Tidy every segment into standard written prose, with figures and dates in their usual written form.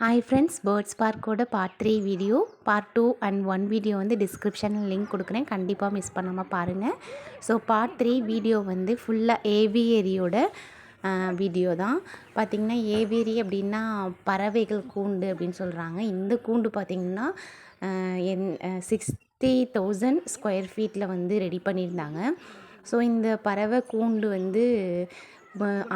Hi friends, birds பார்க்கோட part 3 video, part 2 and 1 video வந்து டிஸ்கிரிப்ஷனில் லிங்க் கொடுக்குறேன். கண்டிப்பாக மிஸ் பண்ணாமல் பாருங்கள். ஸோ பார்ட் 3 வீடியோ வந்து ஃபுல்லாக ஏவியரியோட வீடியோ தான். பார்த்திங்கன்னா ஏவியரி அப்படின்னா பறவைகள் கூண்டு அப்படின்னு சொல்கிறாங்க. இந்த கூண்டு பார்த்திங்கன்னா 60,000 ஸ்கொயர் ஃபீட்டில் வந்து ரெடி பண்ணியிருந்தாங்க. ஸோ இந்த பறவை கூண்டு வந்து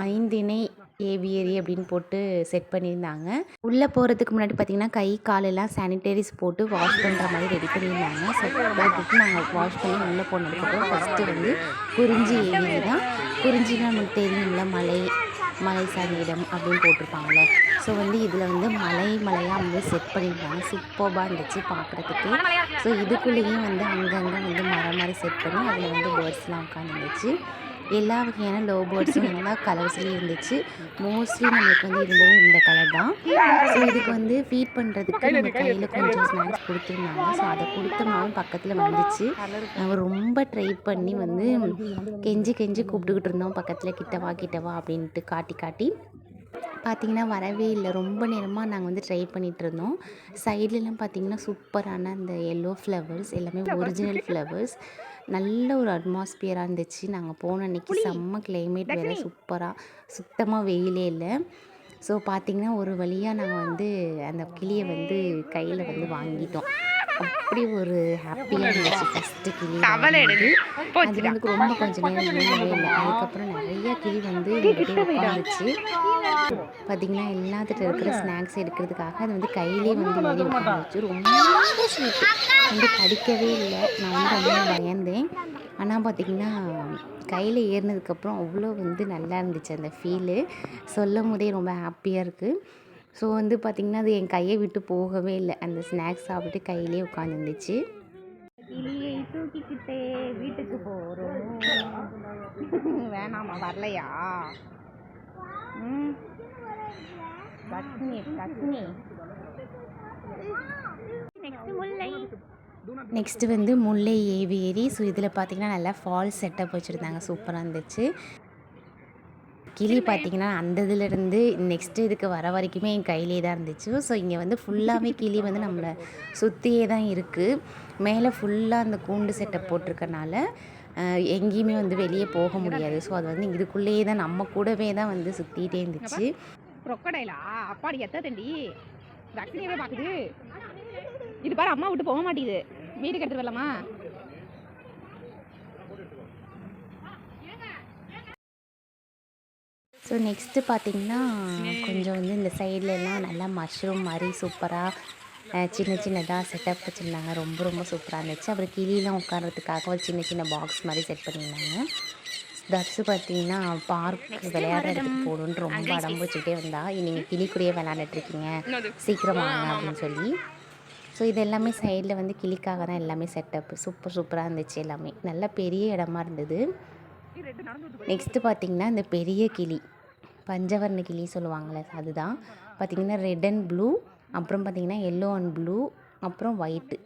5 இணை ஏவியரி அப்படின்னு போட்டு செட் பண்ணியிருந்தாங்க. உள்ளே போகிறதுக்கு முன்னாடி பார்த்திங்கன்னா கை காலெல்லாம் சானிடைசர்ஸ் போட்டு வாஷ் பண்ணுற மாதிரி ரெடி பண்ணியிருந்தாங்க. ஸோ போட்டுட்டு நாங்கள் வாஷ் பண்ணி உள்ளே போனதுக்கப்புறம் ஃபஸ்ட்டு வந்து குறிஞ்சி ஏவியரி தான். குறிஞ்சினா நமக்கு தெரியும்ல, மலை சார்ந்த இடம் அப்படின்னு போட்டிருப்பாங்களே. ஸோ வந்து இதில் வந்து மலையாக வந்து செட் பண்ணியிருந்தாங்க. சூப்பராக இருந்துச்சு பார்க்குறதுக்கு. ஸோ இதுக்குள்ளேயும் வந்து அங்கங்கே வந்து மரம் மாதிரி செட் பண்ணி அதில் வந்து பேர்ட்ஸ்லாம் உட்காந்துருந்துச்சு. எல்லா வகையான லவ் பேர்ட்ஸும் எல்லா கலர்ஸ்லேயும் இருந்துச்சு. மோஸ்ட்லி நம்மளுக்கு வந்து இருந்தது இந்த கலர் தான். ஸோ இதுக்கு வந்து ஃபீட் பண்ணுறதுக்கு நம்ம கையில் கொஞ்சம் ஸ்நாக்ஸ் கொடுத்துருந்தாங்க. ஸோ அதை கொடுத்தோம்னாலும் பக்கத்தில் வந்துச்சு. நாங்கள் ரொம்ப ட்ரை பண்ணி வந்து கெஞ்சி கூப்பிட்டுக்கிட்டு இருந்தோம், பக்கத்தில் கிட்டவா அப்படின்ட்டு காட்டி பார்த்திங்கன்னா வரவே இல்லை. ரொம்ப நேரமாக நாங்கள் வந்து ட்ரை பண்ணிகிட்டு இருந்தோம். சைட்லலாம் பார்த்திங்கன்னா சூப்பரான அந்த எல்லோ ஃப்ளவர்ஸ், எல்லாமே ஒரிஜினல் ஃப்ளவர்ஸ். நல்ல ஒரு அட்மாஸ்பியராக இருந்துச்சு. நாங்கள் போன அன்றைக்கி செம்ம கிளைமேட் வேறு, சூப்பராக, சுத்தமாக வெயிலே இல்லை. ஸோ பார்த்திங்கன்னா ஒரு வழியாக நாங்கள் வந்து அந்த கிளியை வந்து கையில் வந்து வாங்கிட்டோம். அப்படி ஒரு ஹாப்பியாக இருந்துச்சு. ஃபஸ்ட்டு கிளி அது வந்து ரொம்ப கொஞ்சம் நேரம் இல்லவே இல்லை. அதுக்கப்புறம் நிறையா கிளி வந்து உட்காந்துச்சு. பார்த்திங்கன்னா எல்லாத்துட்ட இருக்கிற ஸ்நாக்ஸ் எடுக்கிறதுக்காக அது வந்து கையிலே வந்து ஏறி உட்காந்துச்சு. ரொம்ப ஸ்வீட்டு வந்து கடிக்கவே இல்லை. நான் வந்து ரொம்ப பயந்தேன். ஆனால் பார்த்திங்கன்னா கையில் ஏறினதுக்கப்புறம் அவ்வளோ வந்து நல்லா இருந்துச்சு அந்த ஃபீலு. சொல்லும் போதே ரொம்ப ஹாப்பியாக இருக்குது. ஸோ வந்து பார்த்திங்கன்னா அது என் கையை விட்டு போகவே இல்லை. அந்த ஸ்நாக்ஸ் சாப்பிட்டு கையிலே உட்காந்துருந்துச்சு. கிளியை தூக்கிக்கிட்டே வீட்டுக்கு போகிறோம். வேணாமா, வரலையா? நெக்ஸ்ட்டு வந்து முல்லை ஏவியரி. ஸோ இதில் பார்த்திங்கன்னா நல்லா ஃபால்ஸ் செட்டப் வச்சுருந்தாங்க. சூப்பராக இருந்துச்சு. கிளி பார்த்திங்கன்னா அந்த இதுலேருந்து நெக்ஸ்ட்டு இதுக்கு வர வரைக்குமே என் கையிலே தான் இருந்துச்சு. ஸோ இங்கே வந்து ஃபுல்லாகவே கிளி வந்து நம்மளை சுற்றியே தான் இருக்குது. மேலே ஃபுல்லாக அந்த கூண்டு செட்டப் போட்டிருக்கனால எங்கேயுமே வந்து வெளியே போக முடியாது. ஸோ அது வந்து இதுக்குள்ளேயே தான், நம்ம கூடவே தான் வந்து சுற்றிகிட்டே இருந்துச்சு. ரொக்கடைலா அப்பாடி எத்த தண்டி ரக்ஷினியவே பார்க்குது. இது பாரு, அம்மா விட்டு போக மாட்டேங்குது. வீட்டுக்கு எடுத்துட்டு வரலாமா? ஸோ நெக்ஸ்ட்டு பார்த்திங்கன்னா கொஞ்சம் வந்து இந்த சைட்லலாம் நல்லா மஷ்ரூம் மாதிரி சூப்பராக சின்னதாக செட்டப் வச்சுருந்தாங்க. ரொம்ப சூப்பராக இருந்துச்சு. அப்புறம் கிளியெலாம் உட்காரத்துக்காக ஒரு சின்ன பாக்ஸ் மாதிரி செட் பண்ணியிருந்தாங்க. தர்ஸு பார்த்திங்கன்னா பார்க் விளையாடுறதுக்கு போகணுன்னு ரொம்ப அடம் வச்சுக்கிட்டே வந்தா. நீங்கள் கிளி கூடயே விளையாண்டுட்ருக்கீங்க, சீக்கிரம் வாங்க அப்படின்னு சொல்லி. ஸோ இது எல்லாமே சைடில் வந்து கிளிக்காக தான் எல்லாமே செட்டப்பு. சூப்பராக இருந்துச்சு. எல்லாமே நல்ல பெரிய இடமா இருந்தது. நெக்ஸ்ட்டு பார்த்திங்கன்னா இந்த பெரிய கிளி, பஞ்சவர்ண கிளி சொல்லுவாங்களே, அதுதான். பார்த்திங்கன்னா ரெட் அண்ட் ப்ளூ, அப்புறம் பார்த்திங்கன்னா எல்லோ அண்ட் ப்ளூ, அப்புறம் ஒயிட்டு,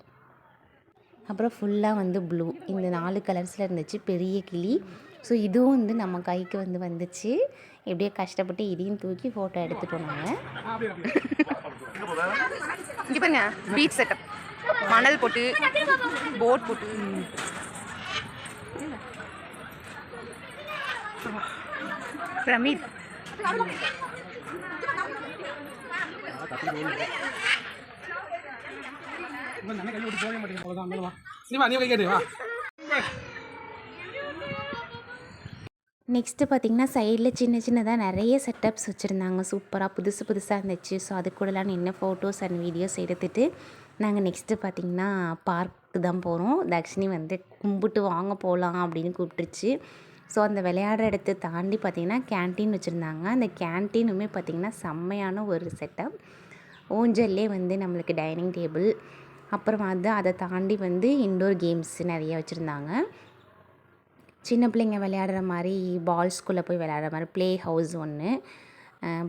அப்புறம் ஃபுல்லாக வந்து ப்ளூ. இந்த 4 கலர்ஸில் இருந்துச்சு பெரிய கிளி. ஸோ இதுவும் வந்து நம்ம கைக்கு வந்து வந்துச்சு. எப்படியோ கஷ்டப்பட்டு இதையும் தூக்கி ஃபோட்டோ எடுத்துட்டோம் நாங்கள். இங்கே பாருங்க, பீச் செட்டப், மணல் போட்டு போட் போட்டு பிரமிட். நெக்ஸ்ட்டு பார்த்திங்கன்னா சைடில் சின்னதாக நிறைய செட்டப்ஸ் வச்சுருந்தாங்க. சூப்பராக புதுசாக இருந்துச்சு. ஸோ அது கூடலாம் நின்று ஃபோட்டோஸ் அண்ட் வீடியோஸ் எடுத்துகிட்டு நாங்கள் நெக்ஸ்ட்டு பார்த்திங்கன்னா பார்க்கு தான் போகிறோம். தக்ஷினி வந்து கும்பிட்டு வாங்க போகலாம் அப்படின்னு கூப்பிட்டுருச்சு. ஸோ அந்த விளையாடுற இடத்த தாண்டி பார்த்திங்கன்னா கேன்டீன் வச்சுருந்தாங்க. அந்த கேன்டீனுமே பார்த்திங்கன்னா செம்மையான ஒரு செட்டப். ஊஞ்சல்லே வந்து நம்மளுக்கு டைனிங் டேபிள், அப்புறம் வந்து அதை தாண்டி வந்து இன்டோர் கேம்ஸ் நிறைய வச்சுருந்தாங்க. சின்ன பிள்ளைங்க விளையாடுற மாதிரி, பால்ஸ்குள்ளே போய் விளையாடுற மாதிரி ப்ளே ஹவுஸ் ஒன்று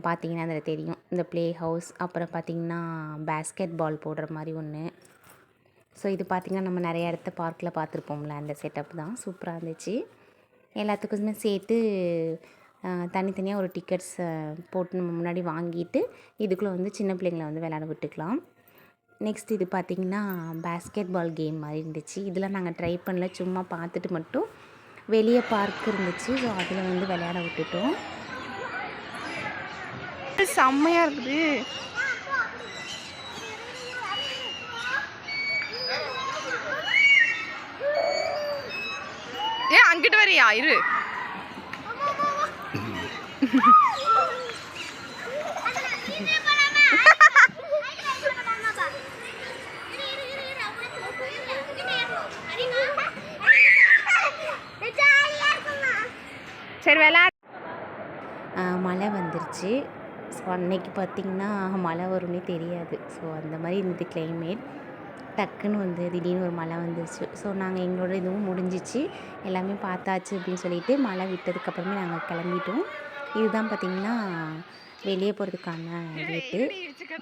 பார்த்திங்கன்னா அதில் தெரியும், இந்த ப்ளே ஹவுஸ். அப்புறம் பார்த்திங்கன்னா பேஸ்கெட் பால் போடுற மாதிரி ஒன்று. ஸோ இது பார்த்திங்கன்னா நம்ம நிறைய இடத்த பார்க்கில் பார்த்துருப்போம்ல, அந்த செட்டப் தான். சூப்பராக இருந்துச்சு. எல்லாத்துக்குமே சேர்த்து தனித்தனியாக ஒரு டிக்கெட்ஸ் போட்டு நம்ம முன்னாடி வாங்கிட்டு இதுக்குள்ளே வந்து சின்ன பிள்ளைங்களை வந்து விளையாட விட்டுக்கலாம். நெக்ஸ்ட் இது பார்த்திங்கன்னா பேஸ்கெட் பால் கேம் மாதிரி இருந்துச்சு. இதெல்லாம் நாங்கள் ட்ரை பண்ணல, சும்மா பார்த்துட்டு மட்டும். வெளியே பார்க் இருந்துச்சு, ஸோ அதில் வந்து விளையாட விட்டுட்டோம். செம்மையாக இருக்குது. ஏன் அங்கிட்டு வரியா? இரு. சரி விளையாட. மழை வந்துருச்சு. ஸோ அன்னைக்கு பார்த்திங்கன்னா மழை வரும்னே தெரியாது. ஸோ அந்த மாதிரி இருந்தது கிளைமேட். டக்குன்னு வந்து திடீர்னு ஒரு மழை வந்துருச்சு. ஸோ நாங்கள் எங்களோட இதுவும் முடிஞ்சிச்சு, எல்லாமே பார்த்தாச்சு அப்படின்னு சொல்லிட்டு மழை விட்டதுக்கப்புறமே நாங்கள் கிளம்பிட்டோம். இதுதான் பார்த்திங்கன்னா வெளியே போகிறதுக்கான டேட்டு.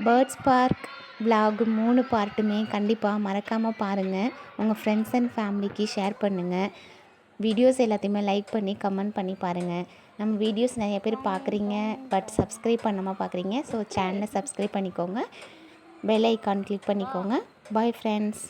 பேர்ட்ஸ் பார்க் விலாக் 3 பார்ட்டுமே கண்டிப்பாக மறக்காமல் பாருங்கள். உங்கள் ஃப்ரெண்ட்ஸ் அண்ட் ஃபேமிலிக்கு ஷேர் பண்ணுங்கள். வீடியோஸ் எல்லாத்தையுமே லைக் பண்ணி கமெண்ட் பண்ணி பாருங்கள். நம்ம வீடியோஸ் நிறைய பேர் பார்க்குறீங்க, பட் சப்ஸ்கிரைப் பண்ணாமல் பார்க்குறீங்க. ஸோ சேனலை சப்ஸ்கிரைப் பண்ணிக்கோங்க, பெல் ஐக்கான் கிளிக் பண்ணிக்கோங்க. Bye friends.